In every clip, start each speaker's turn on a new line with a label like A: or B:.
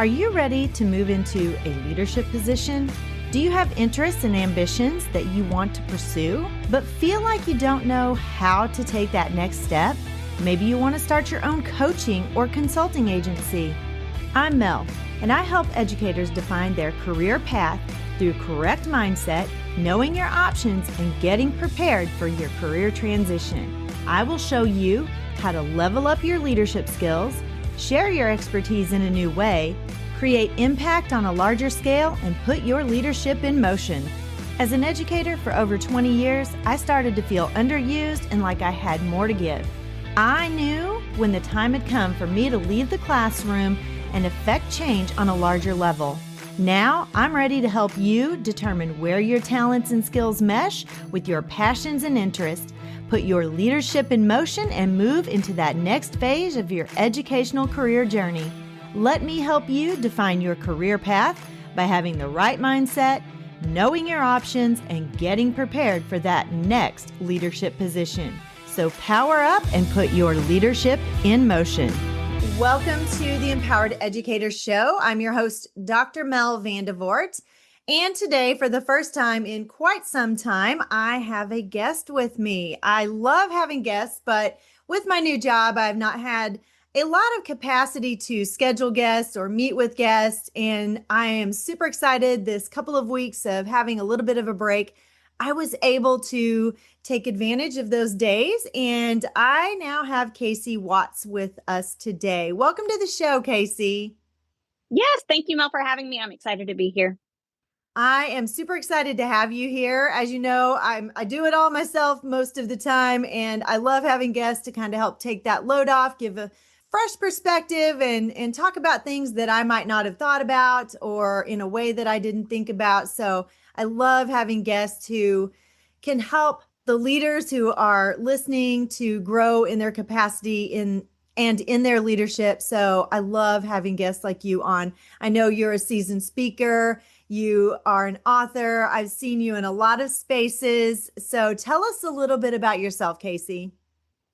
A: Are you ready to move into a leadership position? Do you have interests and ambitions that you want to pursue, but feel like you don't know how to take that next step? Maybe you want to start your own coaching or consulting agency. I'm Mel, and I help educators define their career path through correct mindset, knowing your options, and getting prepared for your career transition. I will show you how to level up your leadership skills, share your expertise in a new way, create impact on a larger scale, and put your leadership in motion. As an educator for over 20 years, I started to feel underused and like I had more to give. I knew when the time had come for me to leave the classroom and affect change on a larger level. Now, I'm ready to help you determine where your talents and skills mesh with your passions and interests. Put your leadership in motion and move into that next phase of your educational career journey. Let me help you define your career path by having the right mindset, knowing your options, and getting prepared for that next leadership position. So power up and put your leadership in motion. Welcome to the Empowered Educator Show. I'm your host, Dr. Mel Vandevort. And today, for the first time in quite some time, I have a guest with me. I love having guests, but with my new job, I've not had a lot of capacity to schedule guests or meet with guests. And I am super excited this couple of weeks of having a little bit of a break. I was able to take advantage of those days, and I now have Casey Watts with us today. Welcome to the show, Casey.
B: Yes, thank you, Mel, for having me. I'm excited to be here.
A: I am super excited to have you here. As you know, I do it all myself most of the time, and I love having guests to kind of help take that load off, give a fresh perspective, and talk about things that I might not have thought about or in a way that I didn't think about. So I love having guests who can help the leaders who are listening to grow in their capacity in their leadership. So I love having guests like you on. I know you're a seasoned speaker. You are an author. I've seen you in a lot of spaces. So tell us a little bit about yourself, Casey.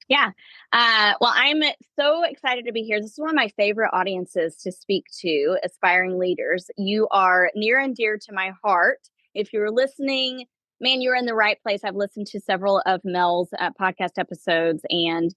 B: Yeah. Well, I'm so excited to be here. This is one of my favorite audiences to speak to, aspiring leaders. You are near and dear to my heart. If you're listening, man, you're in the right place. I've listened to several of Mel's podcast episodes, and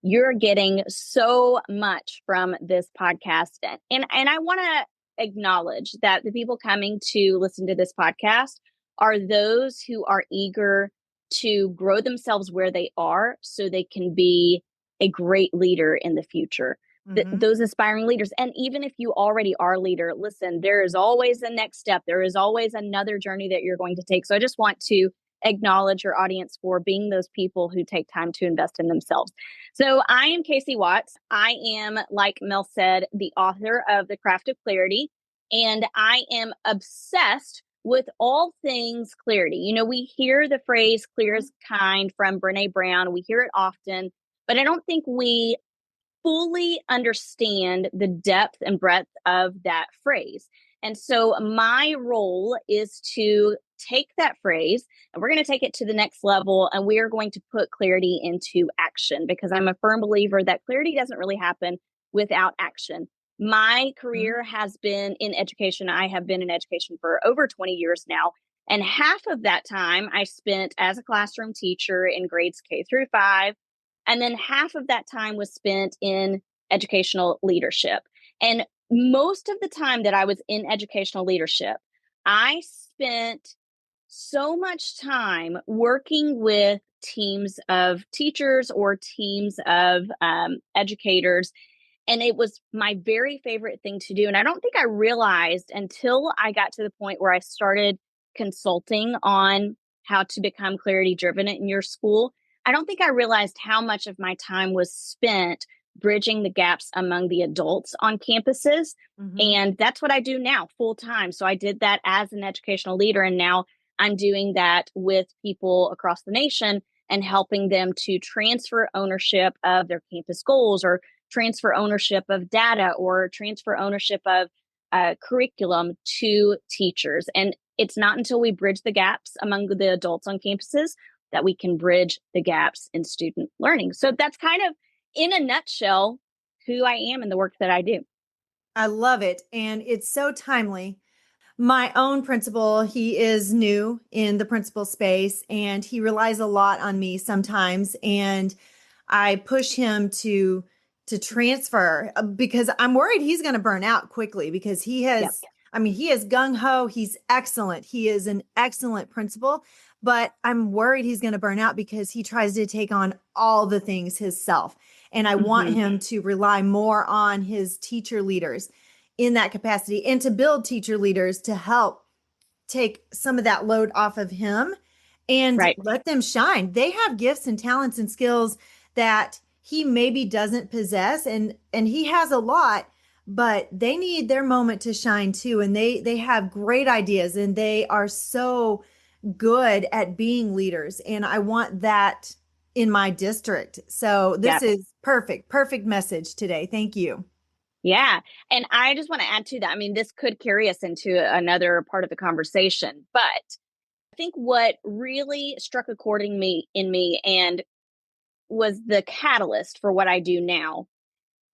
B: you're getting so much from this podcast. And I want to acknowledge that the people coming to listen to this podcast are those who are eager to grow themselves where they are so they can be a great leader in the future. Those aspiring leaders. And even if you already are a leader, listen, there is always a next step. There is always another journey that you're going to take. So I just want to acknowledge your audience for being those people who take time to invest in themselves. So I am Casey Watts. I am, like Mel said, the author of The Craft of Clarity, and I am obsessed with all things clarity. You know, we hear the phrase clear as kind from Brene Brown. We hear it often, but I don't think we fully understand the depth and breadth of that phrase. And so my role is to take that phrase and we're going to take it to the next level, and we are going to put clarity into action, because I'm a firm believer that clarity doesn't really happen without action. My career has been in education. I have been in education for over 20 years now. And half of that time I spent as a classroom teacher in grades K through 5. And then half of that time was spent in educational leadership. And most of the time that I was in educational leadership, I spent so much time working with teams of teachers or teams of educators. And it was my very favorite thing to do. And I don't think I realized until I got to the point where I started consulting on how to become clarity driven in your school. I don't think I realized how much of my time was spent bridging the gaps among the adults on campuses. And that's what I do now full time. So I did that as an educational leader. And now I'm doing that with people across the nation and helping them to transfer ownership of their campus goals, or transfer ownership of data, or transfer ownership of curriculum to teachers. And it's not until we bridge the gaps among the adults on campuses that we can bridge the gaps in student learning. So that's kind of, in a nutshell, who I am and the work that I do.
A: I love it. And it's so timely. My own principal, he is new in the principal space and he relies a lot on me sometimes. And I push him to transfer because I'm worried he's going to burn out quickly because
B: Yep.
A: he is gung ho. He's excellent. He is an excellent principal, but I'm worried he's going to burn out because he tries to take on all the things himself. And I want
B: Hmm.
A: him to rely more on his teacher leaders in that capacity and to build teacher leaders to help take some of that load off of him and
B: Right.
A: let them shine. They have gifts and talents and skills that he maybe doesn't possess and he has a lot, but they need their moment to shine too, and they have great ideas and they are so good at being leaders, and I want that in my district. So this
B: Yep.
A: is perfect message today. Thank you.
B: Yeah. And I just want to add to that. I mean, this could carry us into another part of the conversation, but I think what really struck a chord in me and was the catalyst for what I do now,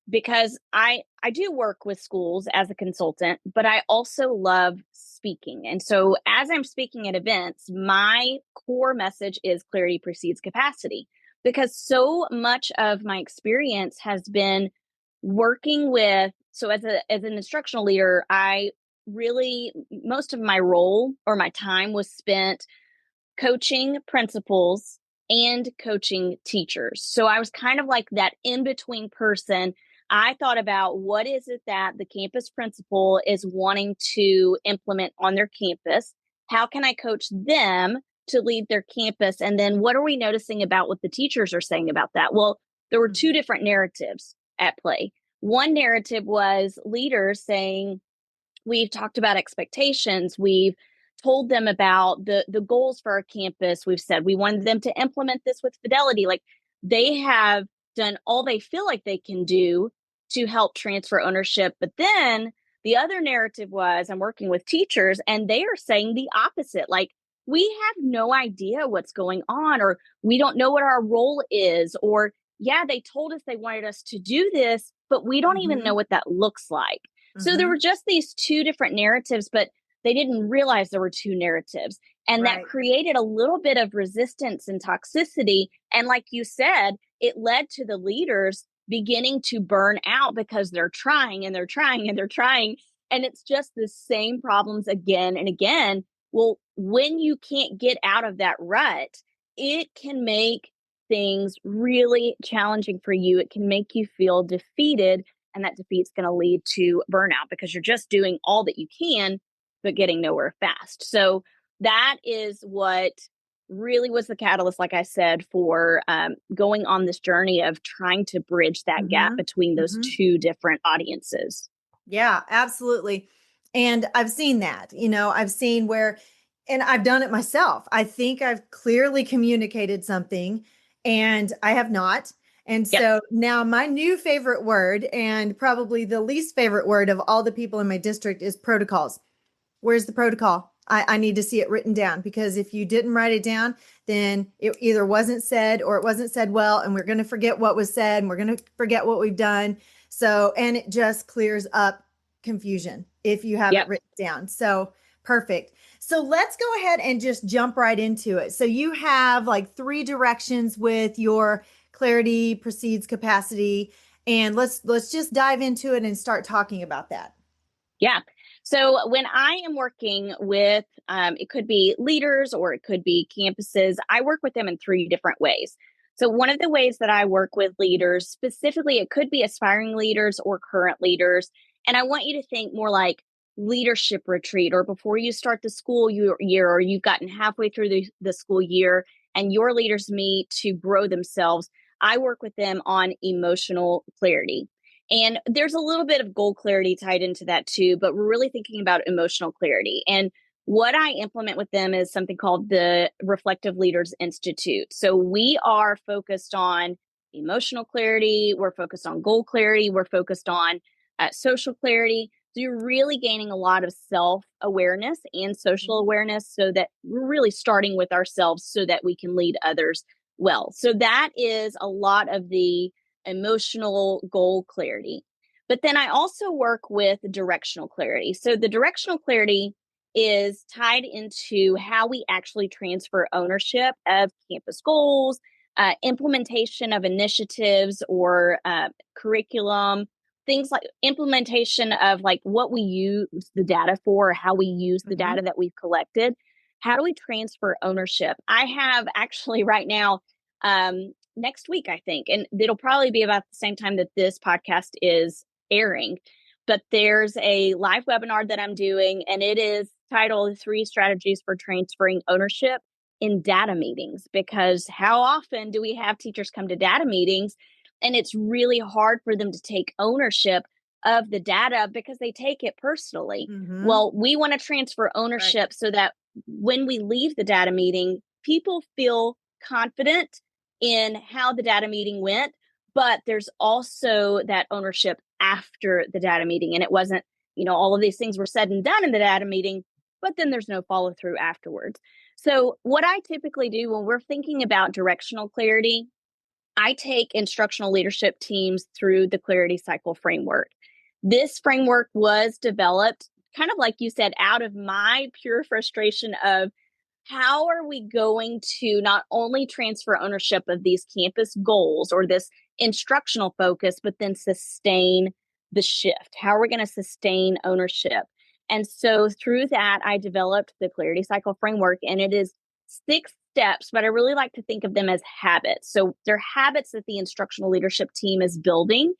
B: because I do work with schools as a consultant, but I also love speaking. And so as I'm speaking at events, my core message is clarity precedes capacity, because so much of my experience has been working with, so as an instructional leader, I really, most of my role or my time was spent coaching principals and coaching teachers. So I was kind of like that in between person. I thought about what is it that the campus principal is wanting to implement on their campus? How can I coach them to lead their campus? And then what are we noticing about what the teachers are saying about that? Well, there were two different narratives at play. One narrative was leaders saying, we've talked about expectations. We've told them about the goals for our campus. We've said we wanted them to implement this with fidelity. Like, they have done all they feel like they can do to help transfer ownership. But then the other narrative was, I'm working with teachers and they are saying the opposite. Like, we have no idea what's going on, or we don't know what our role is, or yeah, they told us they wanted us to do this, but we don't even
A: Mm-hmm.
B: know what that looks like. So there
A: Mm-hmm.
B: were just these two different narratives, but they didn't realize there were two narratives. And that
A: Right.
B: created a little bit of resistance and toxicity. And like you said, it led to the leaders beginning to burn out because they're trying and they're trying and they're trying. And it's just the same problems again and again. Well, when you can't get out of that rut, it can make things really challenging for you. It can make you feel defeated, and that defeat's going to lead to burnout because you're just doing all that you can but getting nowhere fast. So that is what really was the catalyst, like I said, for going on this journey of trying to bridge that gap
A: Mm-hmm.
B: between those
A: Mm-hmm.
B: two different audiences.
A: Yeah, absolutely. And I've seen that, I've seen where, and I've done it myself. I think I've clearly communicated something and I have not. And
B: Yep.
A: so now my new favorite word, and probably the least favorite word of all the people in my district, is protocols. Where's the protocol? I need to see it written down, because if you didn't write it down, then it either wasn't said or it wasn't said well, and we're going to forget what was said and we're going to forget what we've done. So, and it just clears up confusion if you have it
B: Yep.
A: written down. So, perfect. So, let's go ahead and just jump right into it. So, you have like three directions with your clarity precedes capacity, and let's just dive into it and start talking about that.
B: Yeah. So when I am working with, it could be leaders or it could be campuses, I work with them in three different ways. So one of the ways that I work with leaders, specifically, it could be aspiring leaders or current leaders. And I want you to think more like leadership retreat, or before you start the school year, or you've gotten halfway through the school year and your leaders meet to grow themselves. I work with them on emotional clarity. And there's a little bit of goal clarity tied into that too, but we're really thinking about emotional clarity. And what I implement with them is something called the Reflective Leaders Institute. So we are focused on emotional clarity, we're focused on goal clarity, we're focused on social clarity. So you're really gaining a lot of self awareness and social awareness, so that we're really starting with ourselves so that we can lead others well. So that is a lot of the emotional goal clarity. But then I also work with directional clarity. So the directional clarity is tied into how we actually transfer ownership of campus goals, implementation of initiatives or curriculum, things like implementation of like what we use the data for, how we use the data that we've collected. How do we transfer ownership? I have actually right now, next week, I think, and it'll probably be about the same time that this podcast is airing. But there's a live webinar that I'm doing, and it is titled Three Strategies for Transferring Ownership in Data Meetings. Because how often do we have teachers come to data meetings and it's really hard for them to take ownership of the data because they take it personally? Well, we want to transfer ownership so that when we leave the data meeting, people feel confident in how the data meeting went, but there's also that ownership after the data meeting. And it wasn't, all of these things were said and done in the data meeting, but then there's no follow through afterwards. So what I typically do when we're thinking about directional clarity, I take instructional leadership teams through the clarity cycle framework. This framework was developed kind of like you said, out of my pure frustration of how are we going to not only transfer ownership of these campus goals or this instructional focus, but then sustain the shift? How are we going to sustain ownership? And so through that, I developed the Clarity Cycle framework, and it is 6 steps, but I really like to think of them as habits. So they're habits that the instructional leadership team is building.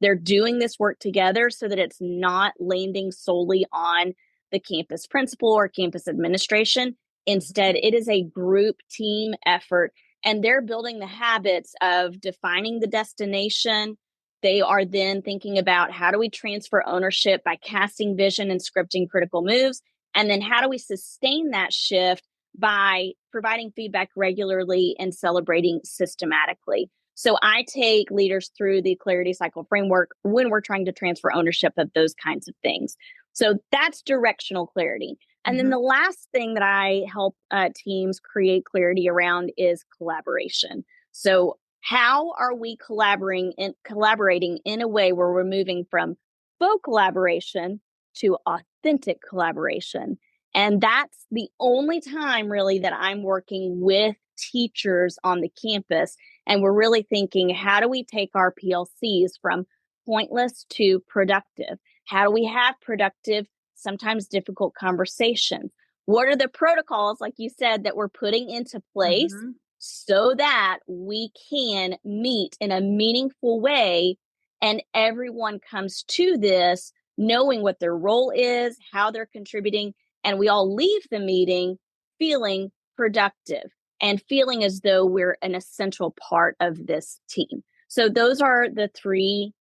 B: They're doing this work together so that it's not landing solely on the campus principal or campus administration. Instead, it is a group team effort, and they're building the habits of defining the destination. They are then thinking about how do we transfer ownership by casting vision and scripting critical moves? And then how do we sustain that shift by providing feedback regularly and celebrating systematically? So I take leaders through the Clarity Cycle framework when we're trying to transfer ownership of those kinds of things. So that's directional clarity. And then the last thing that I help teams create clarity around is collaboration. So how are we collaborating in a way where we're moving from faux collaboration to authentic collaboration? And that's the only time really that I'm working with teachers on the campus. And we're really thinking, how do we take our PLCs from pointless to productive? How do we have productive, sometimes difficult conversations? What are the protocols, like you said, that we're putting into place so that we can meet in a meaningful way and everyone comes to this knowing what their role is, how they're contributing, and we all leave the meeting feeling productive and feeling as though we're an essential part of this team. So those are the 3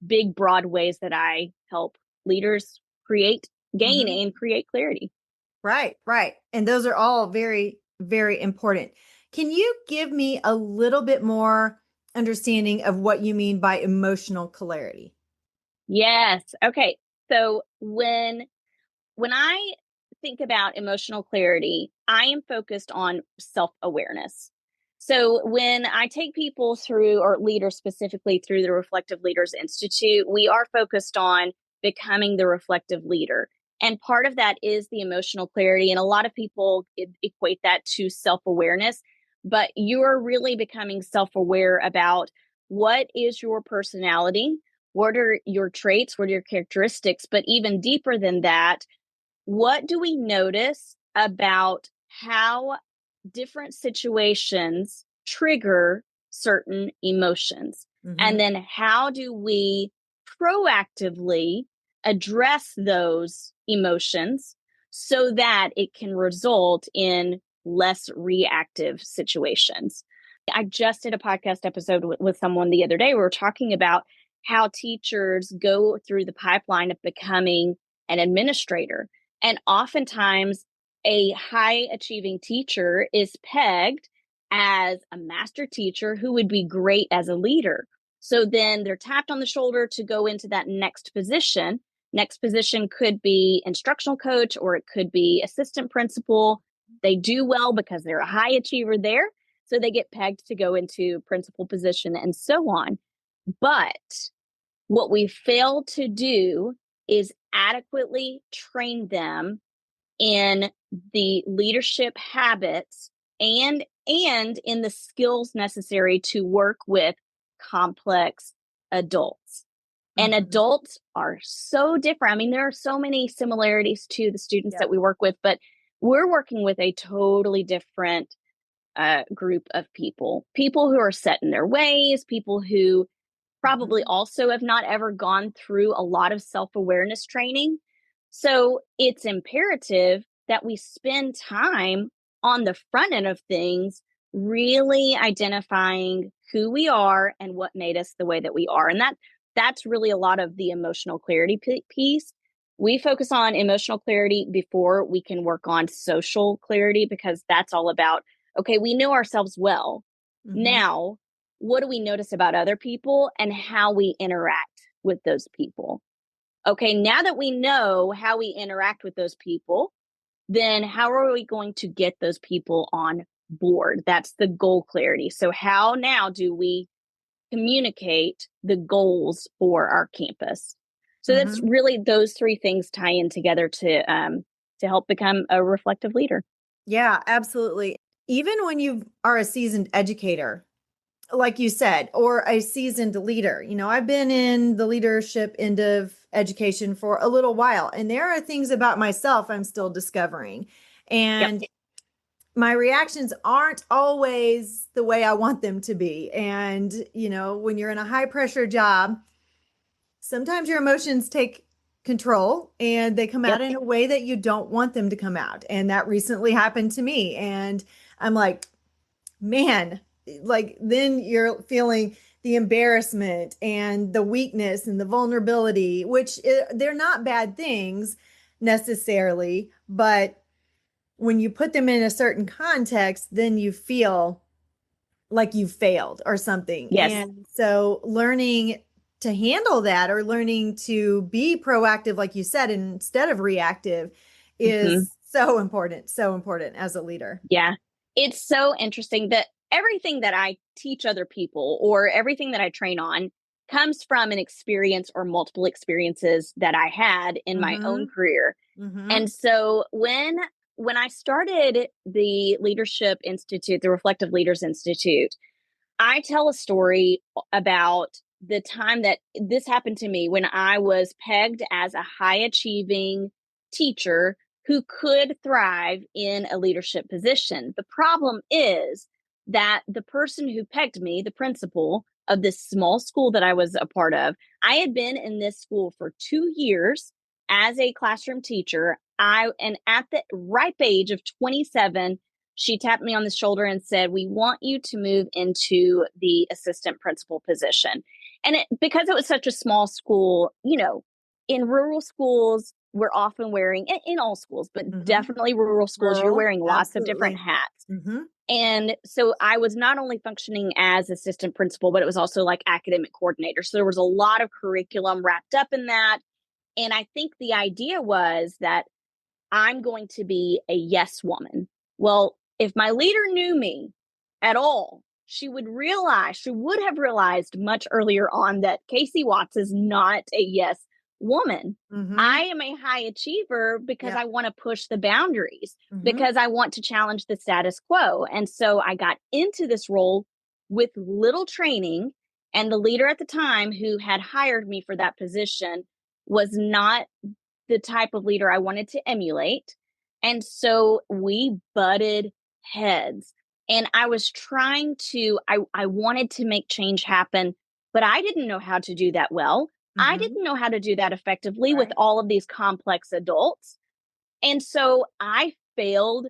B: big, broad ways that I help leaders gain and create clarity.
A: Right. And those are all very, very important. Can you give me a little bit more understanding of what you mean by emotional clarity?
B: Yes. Okay. So when I think about emotional clarity, I am focused on self-awareness. So when I take people through, or leaders specifically through the Reflective Leaders Institute, we are focused on becoming the reflective leader. And part of that is the emotional clarity. And a lot of people equate that to self-awareness, but you are really becoming self-aware about what is your personality, what are your traits, what are your characteristics, but even deeper than that, what do we notice about how different situations trigger certain emotions? And then how do we proactively address those emotions so that it can result in less reactive situations? I just did a podcast episode with someone the other day. We were talking about how teachers go through the pipeline of becoming an administrator. And oftentimes, a high achieving teacher is pegged as a master teacher who would be great as a leader. So then they're tapped on the shoulder to go into that next position. Next position could be instructional coach, or it could be assistant principal. They do well because they're a high achiever there. So they get pegged to go into principal position and so on. But What we fail to do is adequately train them in the leadership habits and in the skills necessary to work with complex adults. And
A: Mm-hmm.
B: adults are so different. I mean, there are so many similarities to the students
A: Yep.
B: that we work with, but we're working with a totally different group of people. People who are set in their ways, people who probably
A: Mm-hmm.
B: also have not ever gone through a lot of self-awareness training. So it's imperative that we spend time on the front end of things, really identifying who we are and what made us the way that we are. And that's really a lot of the emotional clarity piece. We focus on emotional clarity before we can work on social clarity, because that's all about, okay, we know ourselves well.
A: Mm-hmm.
B: Now, what do we notice about other people and how we interact with those people? Okay, now that we know how we interact with those people, then how are we going to get those people on board? That's the goal clarity. So, how now do we communicate the goals for our campus? So, that's
A: Mm-hmm.
B: really those three things tie in together to help become a reflective leader.
A: Yeah, absolutely. Even when you are a seasoned educator, like you said, or a seasoned leader, I've been in the leadership end of education for a little while, and there are things about myself I'm still discovering.
B: Yep.
A: And my reactions aren't always the way I want them to be. And, when you're in a high pressure job, sometimes your emotions take control and they come out
B: Yep.
A: in a way that you don't want them to come out. And that recently happened to me. And I'm like, man, like then you're feeling the embarrassment and the weakness and the vulnerability, which they're not bad things necessarily, but when you put them in a certain context, then you feel like you failed or something.
B: Yes.
A: And so learning to handle that, or learning to be proactive, like you said, instead of reactive,
B: Mm-hmm.
A: is so important as a leader.
B: Yeah. It's so interesting that everything that I teach other people or everything that I train on comes from an experience or multiple experiences that I had in my own
A: Mm-hmm.
B: career.
A: Mm-hmm.
B: And so when I started the Leadership Institute, the Reflective Leaders Institute, I tell a story about the time that this happened to me when I was pegged as a high achieving teacher who could thrive in a leadership position. The problem is that the person who pegged me, the principal of this small school that I was a part of, I had been in this school for 2 years as a classroom teacher. And at the ripe age of 27, she tapped me on the shoulder and said, "We want you to move into the assistant principal position." And because it was such a small school, in rural schools, we're often wearing, in all schools, but
A: Mm-hmm.
B: definitely rural schools, you're
A: Rural,
B: wearing lots of different
A: absolutely.
B: hats.
A: Mm-hmm.
B: And so I was not only functioning as assistant principal, but it was also like academic coordinator. So there was a lot of curriculum wrapped up in that. And I think the idea was that I'm going to be a yes woman. Well, if my leader knew me at all, she would have realized much earlier on that Casey Watts is not a yes woman.
A: Mm-hmm.
B: I am a high achiever because
A: Yeah.
B: I want to push the boundaries,
A: Mm-hmm.
B: because I want to challenge the status quo. And so I got into this role with little training. And the leader at the time who had hired me for that position was not the type of leader I wanted to emulate. And so we butted heads. And I was I wanted to make change happen, but I didn't know how to do that well. I
A: Mm-hmm.
B: didn't know how to do that effectively with
A: Right.
B: all of these complex adults. And so I failed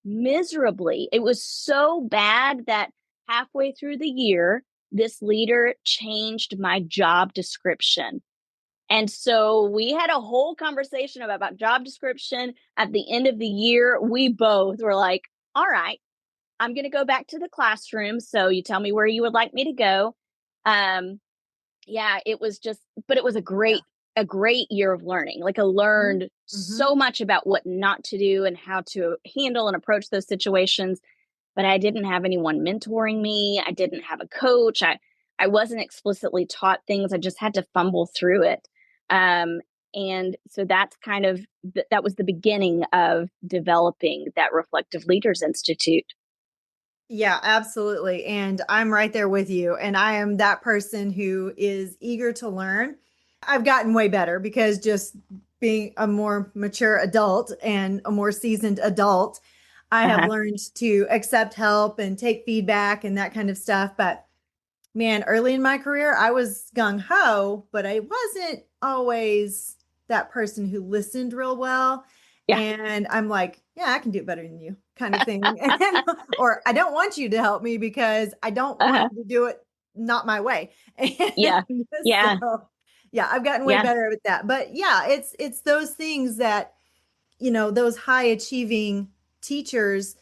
B: miserably. It was so bad that halfway through the year, this leader changed my job description. And so we had a whole conversation about job description. At the end of the year, we both were like, all right, I'm going to go back to the classroom. So you tell me where you would like me to go. Um, yeah, it was just, but it was
A: Yeah.
B: a great year of learning. Like, I
A: Mm-hmm.
B: learned
A: Mm-hmm.
B: so much about what not to do and how to handle and approach those situations. But I didn't have anyone mentoring me. I didn't have a coach. I wasn't explicitly taught things. I just had to fumble through it. Um, and so that's kind of, that was the beginning of developing that Reflective Leaders Institute.
A: Yeah, absolutely. And I'm right there with you. And I am that person who is eager to learn. I've gotten way better because just being a more mature adult and a more seasoned adult, I have
B: Uh-huh.
A: learned to accept help and take feedback and that kind of stuff. But man, early in my career, I was gung ho, but I wasn't always that person who listened real well.
B: Yeah.
A: And I'm like, yeah, I can do it better than you, kind of thing. And, or I don't want you to help me because I don't want
B: Uh-huh.
A: you to do it not my way.
B: Yeah.
A: And
B: Yeah.
A: so, yeah, I've gotten way
B: Yeah.
A: better at that. But yeah, it's those things that, those high achieving teachers,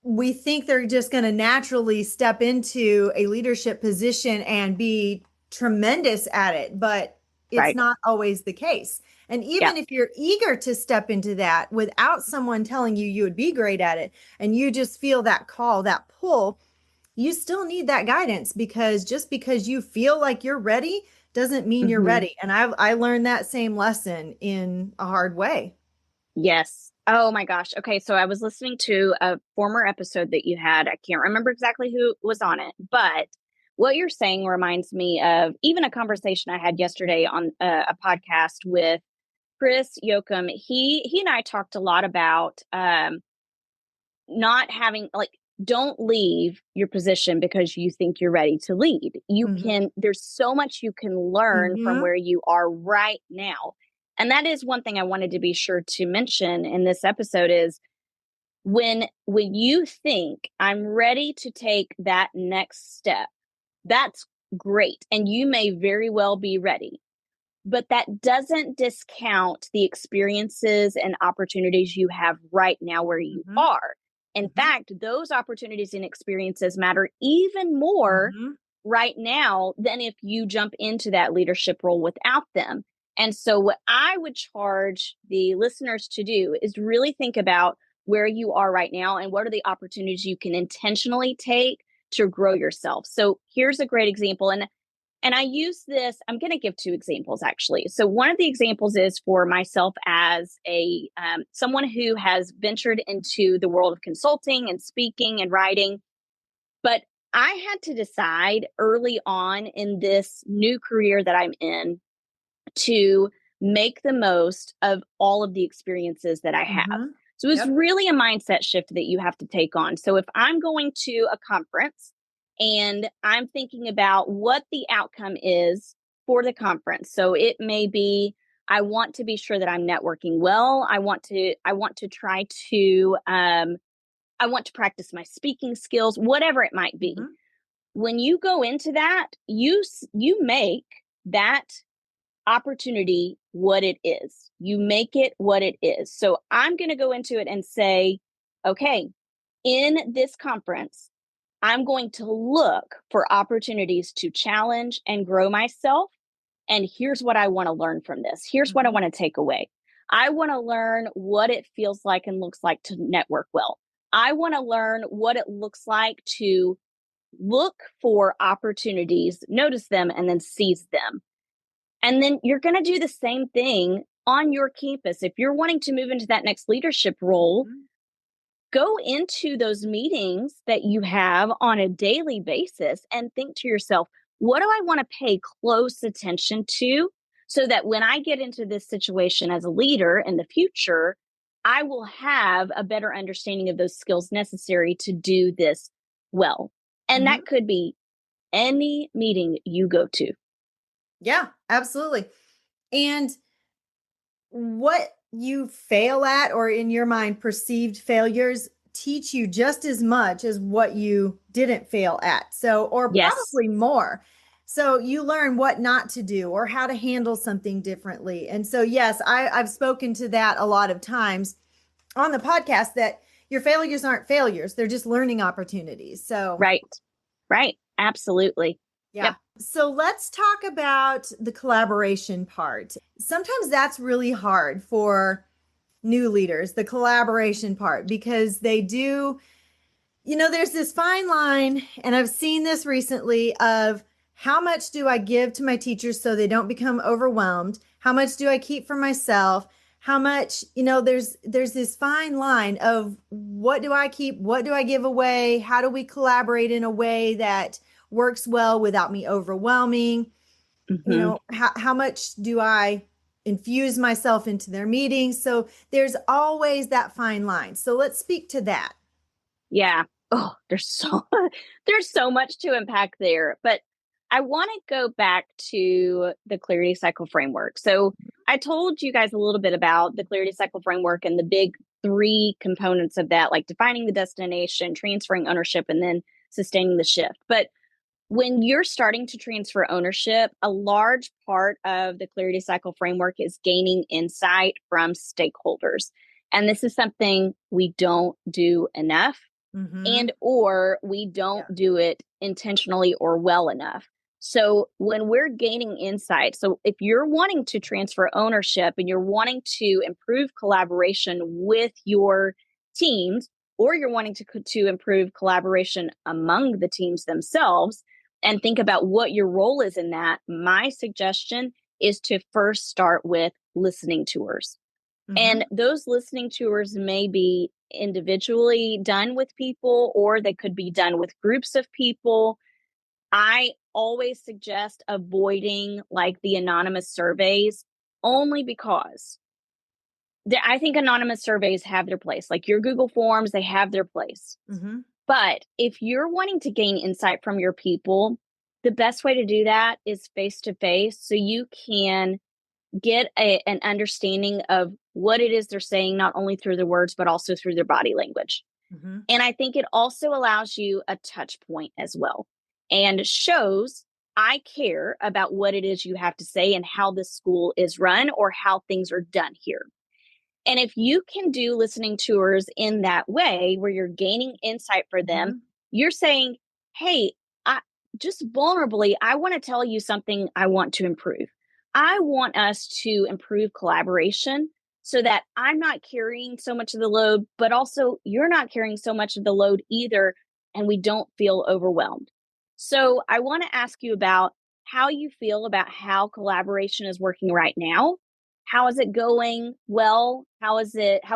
A: we think they're just going to naturally step into a leadership position and be tremendous at it, but it's
B: Right.
A: not always the case. And
B: Yeah.
A: even if you're eager to step into that without someone telling you you would be great at it, and you just feel that call, that pull, you still need that guidance, because just because you feel like you're ready doesn't mean you're
B: Hmm.
A: ready. And I learned that same lesson in a hard way.
B: Yes. Oh my gosh. Okay. So I was listening to a former episode that you had. I can't remember exactly who was on it, but what you're saying reminds me of even a conversation I had yesterday on a podcast with Chris Yoakum. He and I talked a lot about not having, like, don't leave your position because you think you're ready to lead. You
A: Mm-hmm.
B: can, there's so much you can learn from
A: Mm-hmm.
B: where you are right now. And that is one thing I wanted to be sure to mention in this episode is when you think I'm ready to take that next step, that's great. And you may very well be ready, but that doesn't discount the experiences and opportunities you have right now where you
A: Mm-hmm.
B: are. In
A: Mm-hmm.
B: fact, those opportunities and experiences matter even more
A: Mm-hmm.
B: right now than if you jump into that leadership role without them. And so, what I would charge the listeners to do is really think about where you are right now and what are the opportunities you can intentionally take to grow yourself. So, here's a great example. And I use this, I'm going to give two examples actually. So one of the examples is for myself as a someone who has ventured into the world of consulting and speaking and writing. But I had to decide early on in this new career that I'm in to make the most of all of the experiences that I have.
A: Mm-hmm.
B: So it's
A: Yep.
B: really a mindset shift that you have to take on. So if I'm going to a conference and I'm thinking about what the outcome is for the conference, so it may be I want to be sure that I'm networking well. I want to try to I want to practice my speaking skills, whatever it might be.
A: Mm-hmm.
B: When you go into that, you make that opportunity what it is. You make it what it is. So I'm going to go into it and say, okay, in this conference, I'm going to look for opportunities to challenge and grow myself. And here's what I want to learn from this. Here's what I
A: Mm-hmm.
B: want to take away. I want to learn what it feels like and looks like to network well. I want to learn what it looks like to look for opportunities, notice them, and then seize them. And then you're going to do the same thing on your campus. If you're wanting to move into that next leadership role,
A: Mm-hmm.
B: go into those meetings that you have on a daily basis and think to yourself, what do I want to pay close attention to so that when I get into this situation as a leader in the future, I will have a better understanding of those skills necessary to do this well. And
A: Mm-hmm.
B: that could be any meeting you go to.
A: Yeah, absolutely. And what you fail at, or in your mind, perceived failures, teach you just as much as what you didn't fail at. So, or
B: Yes.
A: probably more. So you learn what not to do or how to handle something differently. And so, yes, I've spoken to that a lot of times on the podcast, that your failures aren't failures, they're just learning opportunities. So,
B: Right. Right. Absolutely.
A: yeah.
B: Yep.
A: So let's talk about the collaboration part. Sometimes that's really hard for new leaders, the collaboration part, because they do, there's this fine line, and I've seen this recently, of How much do I give to my teachers so they don't become overwhelmed? How much do I keep for myself? How much, there's this fine line of what do I keep? What do I give away? How do we collaborate in a way that works well without me overwhelming?
B: Hmm.
A: How much do I infuse myself into their meetings? So there's always that fine line. So let's speak to that.
B: Yeah. Oh, there's so much to unpack there. But I want to go back to the clarity cycle framework. So I told you guys a little bit about the clarity cycle framework and the big three components of that, like defining the destination, transferring ownership, and then sustaining the shift. But when you're starting to transfer ownership, a large part of the clarity cycle framework is gaining insight from stakeholders. And this is something we don't do enough,
A: Mm-hmm.
B: and or we don't
A: Yeah.
B: do it intentionally or well enough. So when we're gaining insight, so if you're wanting to transfer ownership and you're wanting to improve collaboration with your teams, or you're wanting to improve collaboration among the teams themselves, and think about what your role is in that, my suggestion is to first start with listening tours.
A: Mm-hmm.
B: And those listening tours may be individually done with people, or they could be done with groups of people. I always suggest avoiding like the anonymous surveys, only because I think anonymous surveys have their place. Like your Google Forms, they have their place.
A: Mm-hmm.
B: But if you're wanting to gain insight from your people, the best way to do that is face to face, so you can get an understanding of what it is they're saying, not only through their words, but also through their body language.
A: Mm-hmm.
B: And I think it also allows you a touch point as well, and shows I care about what it is you have to say and how the school is run or how things are done here. And if you can do listening tours in that way, where you're gaining insight for them,
A: Mm-hmm.
B: you're saying, hey, I just vulnerably, I want to tell you something I want to improve. I want us to improve collaboration so that I'm not carrying so much of the load, but also you're not carrying so much of the load either, and we don't feel overwhelmed. So I want to ask you about how you feel about how collaboration is working right now. How is it going? Well, how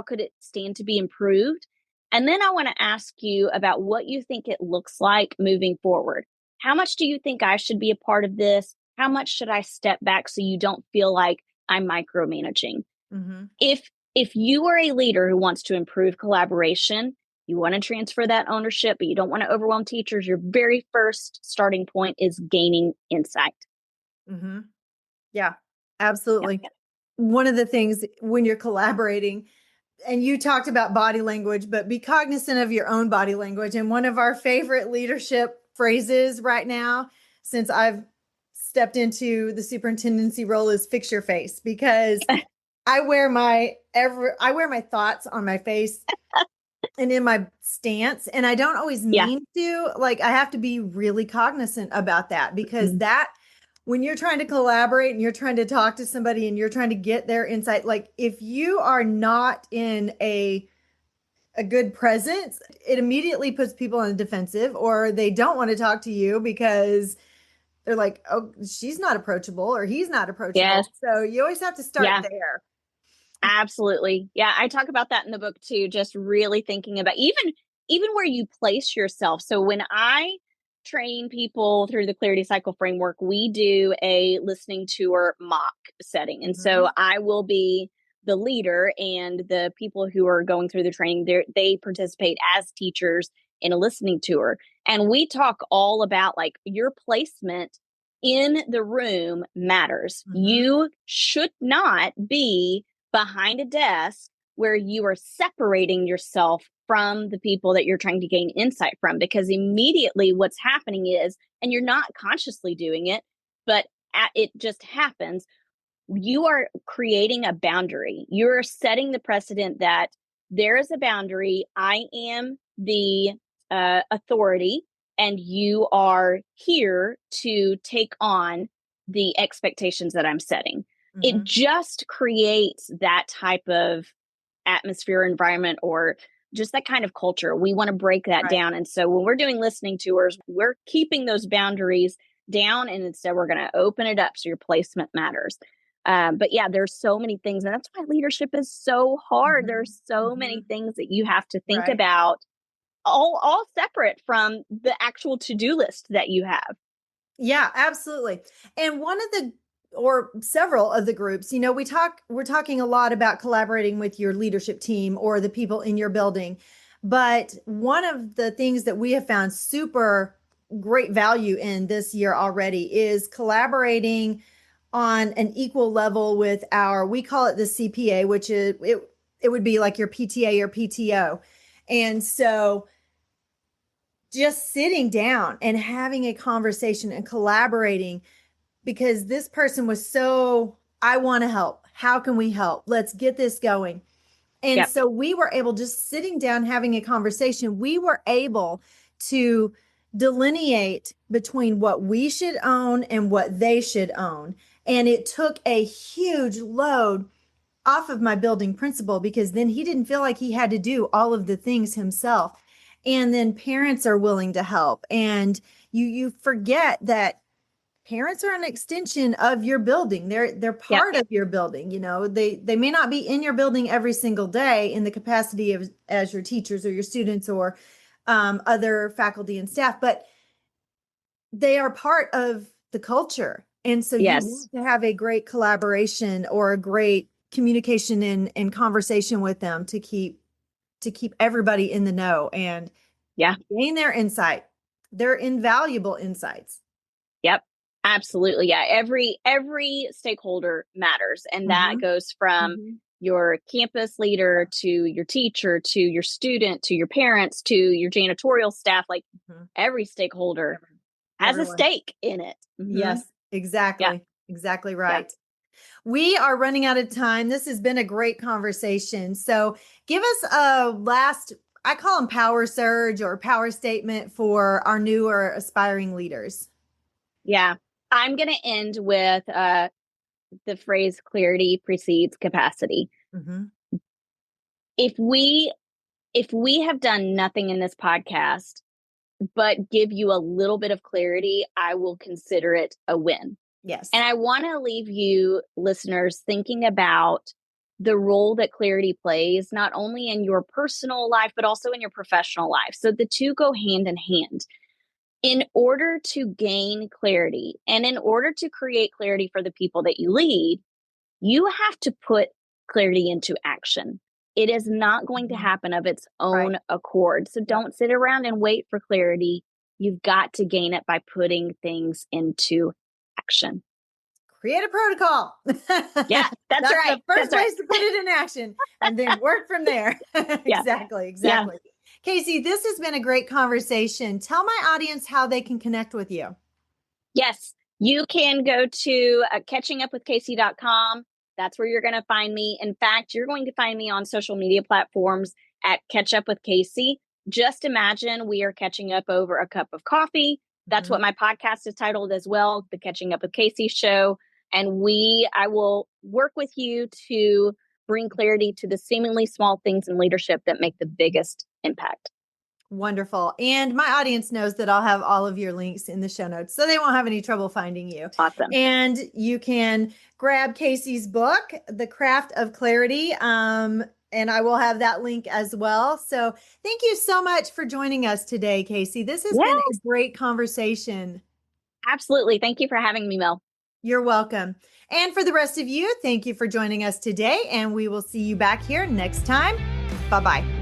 B: could it stand to be improved? And then I want to ask you about what you think it looks like moving forward. How much do you think I should be a part of this? How much should I step back so you don't feel like I'm micromanaging?
A: Mm-hmm.
B: If you are a leader who wants to improve collaboration, you want to transfer that ownership, but you don't want to overwhelm teachers, your very first starting point is gaining insight.
A: Mm-hmm. Yeah,
B: Yeah.
A: absolutely. One of the things when you're collaborating, and you talked about body language, but be cognizant of your own body language. And one of our favorite leadership phrases right now, since I've stepped into the superintendency role, is fix your face, because I wear my thoughts on my face and in my stance, and I don't always
B: Yeah.
A: mean to. Like, I have to be really cognizant about that, because
B: Mm-hmm.
A: that when you're trying to collaborate and you're trying to talk to somebody and you're trying to get their insight, like if you are not in a good presence, it immediately puts people on the defensive, or they don't want to talk to you because they're like, oh, she's not approachable or he's not approachable.
B: Yes.
A: So you always have to start
B: Yeah.
A: there.
B: Absolutely. Yeah, I talk about that in the book too, just really thinking about even where you place yourself. So when I train people through the clarity cycle framework, we do a listening tour mock setting. And so
A: Mm-hmm.
B: I will be the leader, and the people who are going through the training, they participate as teachers in a listening tour. And we talk all about like your placement in the room matters.
A: Mm-hmm.
B: You should not be behind a desk where you are separating yourself from the people that you're trying to gain insight from, because immediately what's happening is, and you're not consciously doing it, but it just happens, you are creating a boundary. You're setting the precedent that there is a boundary. I am the authority, and you are here to take on the expectations that I'm setting. It
A: Mm-hmm.
B: just creates that type of atmosphere, environment, or just that kind of culture. We want to break that
A: Right.
B: down. And so when we're doing listening tours, we're keeping those boundaries down, and instead we're going to open it up so your placement matters. But yeah, there's so many things, and that's why leadership is so hard. There's so many things that you have to think about, all separate from the actual to-do list that you have.
A: Yeah, absolutely. And one of the or several of the groups, we're talking a lot about collaborating with your leadership team or the people in your building. But one of the things that we have found super great value in this year already is collaborating on an equal level with we call it the CPA, which is it would be like your PTA or PTO. And so just sitting down and having a conversation and collaborating, because this person was I want to help. How can we help? Let's get this going. And so we were able, just sitting down, having a conversation, we were able to delineate between what we should own and what they should own. And it took a huge load off of my building principal, because then he didn't feel like he had to do all of the things himself. And then parents are willing to help. And you forget that parents are an extension of your building. They're part of your building. They may not be in your building every single day in the capacity of as your teachers or your students or other faculty and staff, but they are part of the culture. And so you want to have a great collaboration or a great communication and conversation with them to keep everybody in the know and gain their insight. They're invaluable insights.
B: Yep. Absolutely. Yeah. Every stakeholder matters. And that goes from your campus leader to your teacher, to your student, to your parents, to your janitorial staff. Like every stakeholder has a stake in it.
A: Yes, exactly. Yeah. Exactly right. Yeah. We are running out of time. This has been a great conversation. So give us a last, I call them power surge or power statement for our new or aspiring leaders.
B: Yeah. I'm going to end with the phrase clarity precedes capacity. If we have done nothing in this podcast but give you a little bit of clarity, I will consider it a win.
A: Yes.
B: And I want to leave you listeners thinking about the role that clarity plays, not only in your personal life, but also in your professional life. So the two go hand in hand. In order to gain clarity and in order to create clarity for the people that you lead, you have to put clarity into action. It is not going to happen of its own accord. So don't sit around and wait for clarity. You've got to gain it by putting things into action.
A: Create a protocol.
B: Yeah, that's right.
A: The first place to put it in action and then work from there. Exactly. Yeah. Casey, this has been a great conversation. Tell my audience how they can connect with you.
B: Yes, you can go to catchingupwithcasey.com. That's where you're going to find me. In fact, you're going to find me on social media platforms at Catch Up with Casey. Just imagine we are catching up over a cup of coffee. That's what my podcast is titled as well, The Catching Up with Casey Show. And I will work with you to bring clarity to the seemingly small things in leadership that make the biggest impact.
A: Wonderful. And my audience knows that I'll have all of your links in the show notes, so they won't have any trouble finding you.
B: Awesome.
A: And you can grab Casey's book, The Craft of Clarity. And I will have that link as well. So thank you so much for joining us today, Casey. This has been a great conversation.
B: Absolutely. Thank you for having me, Mel.
A: You're welcome. And for the rest of you, thank you for joining us today. And we will see you back here next time. Bye-bye.